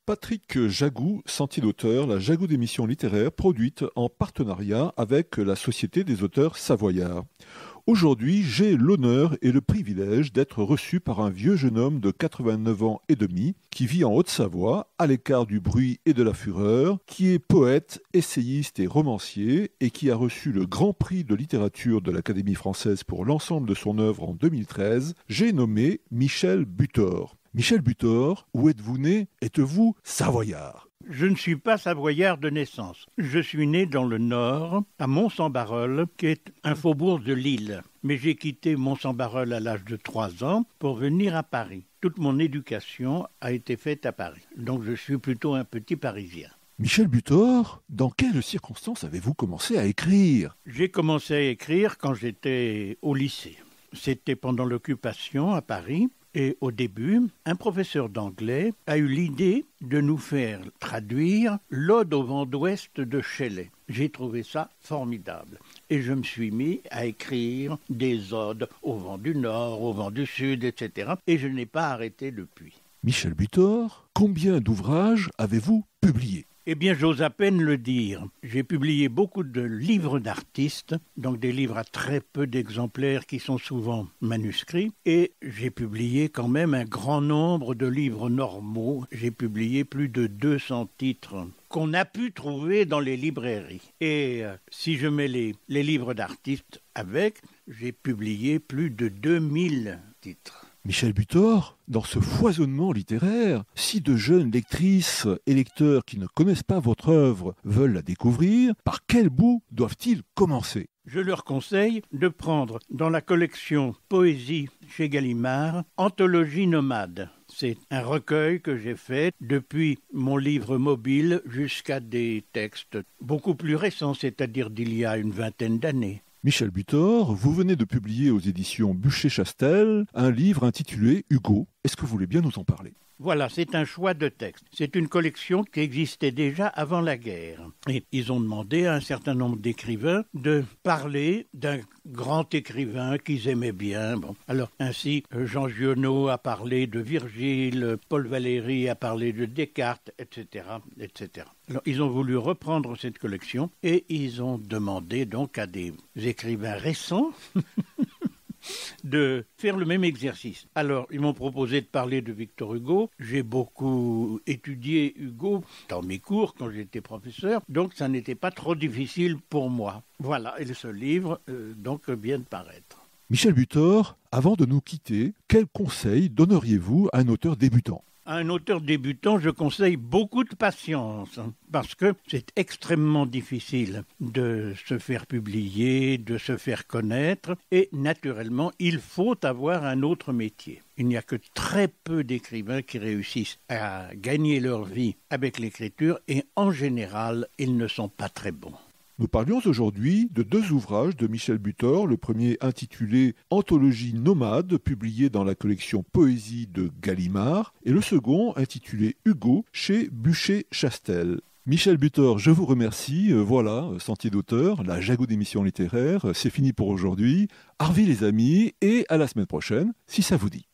Patrick Jagou, Sentier d'auteur, la Jagou d'émissions littéraires produite en partenariat avec la Société des auteurs savoyards. Aujourd'hui, j'ai l'honneur et le privilège d'être reçu par un vieux jeune homme de 89 ans et demi qui vit en Haute-Savoie, à l'écart du bruit et de la fureur, qui est poète, essayiste et romancier et qui a reçu le Grand Prix de littérature de l'Académie française pour l'ensemble de son œuvre en 2013. J'ai nommé Michel Butor. Michel Butor, où êtes-vous né? Êtes-vous savoyard? Je ne suis pas savoyard de naissance. Je suis né dans le Nord, à Mont-Saint-Barreul, qui est un faubourg de Lille. Mais j'ai quitté Mont-Saint-Barreul à l'âge de 3 ans pour venir à Paris. Toute mon éducation a été faite à Paris. Donc je suis plutôt un petit Parisien. Michel Butor, dans quelles circonstances avez-vous commencé à écrire? J'ai commencé à écrire quand j'étais au lycée. C'était pendant l'occupation à Paris. Et au début, un professeur d'anglais a eu l'idée de nous faire traduire l'Ode au vent d'ouest de Shelley. J'ai trouvé ça formidable. Et je me suis mis à écrire des odes au vent du nord, au vent du sud, etc. Et je n'ai pas arrêté depuis. Michel Butor, combien d'ouvrages avez-vous publiés? Eh bien, j'ose à peine le dire. J'ai publié beaucoup de livres d'artistes, donc des livres à très peu d'exemplaires qui sont souvent manuscrits, et j'ai publié quand même un grand nombre de livres normaux. J'ai publié plus de 200 titres qu'on a pu trouver dans les librairies. Et si je mets les livres d'artistes avec, j'ai publié plus de 2000 titres. Michel Butor, dans ce foisonnement littéraire, si de jeunes lectrices et lecteurs qui ne connaissent pas votre œuvre veulent la découvrir, par quel bout doivent-ils commencer? Je leur conseille de prendre dans la collection Poésie chez Gallimard, Anthologie nomade. C'est un recueil que j'ai fait depuis mon livre mobile jusqu'à des textes beaucoup plus récents, c'est-à-dire d'il y a une vingtaine d'années. Michel Butor, vous venez de publier aux éditions Buchet-Chastel un livre intitulé Hugo. Est-ce que vous voulez bien nous en parler? Voilà, c'est un choix de texte. C'est une collection qui existait déjà avant la guerre. Et ils ont demandé à un certain nombre d'écrivains de parler d'un grand écrivain qu'ils aimaient bien. Bon. Alors, ainsi, Jean Giono a parlé de Virgile, Paul Valéry a parlé de Descartes, etc., etc. Alors, ils ont voulu reprendre cette collection et ils ont demandé donc à des écrivains récents de faire le même exercice. Alors, ils m'ont proposé de parler de Victor Hugo. J'ai beaucoup étudié Hugo dans mes cours quand j'étais professeur, donc ça n'était pas trop difficile pour moi. Voilà, et ce livre donc vient de paraître. Michel Butor, avant de nous quitter, quels conseils donneriez-vous à un auteur débutant? À un auteur débutant, je conseille beaucoup de patience, parce que c'est extrêmement difficile de se faire publier, de se faire connaître, et naturellement, il faut avoir un autre métier. Il n'y a que très peu d'écrivains qui réussissent à gagner leur vie avec l'écriture, et en général, ils ne sont pas très bons. Nous parlions aujourd'hui de 2 ouvrages de Michel Butor, le premier intitulé Anthologie nomade, publié dans la collection Poésie de Gallimard, et le second intitulé Hugo, chez Buchet-Chastel. Michel Butor, je vous remercie. Voilà, Sentier d'auteur, la Jagou d'émissions littéraires, c'est fini pour aujourd'hui. Au revoir les amis, et à la semaine prochaine, si ça vous dit.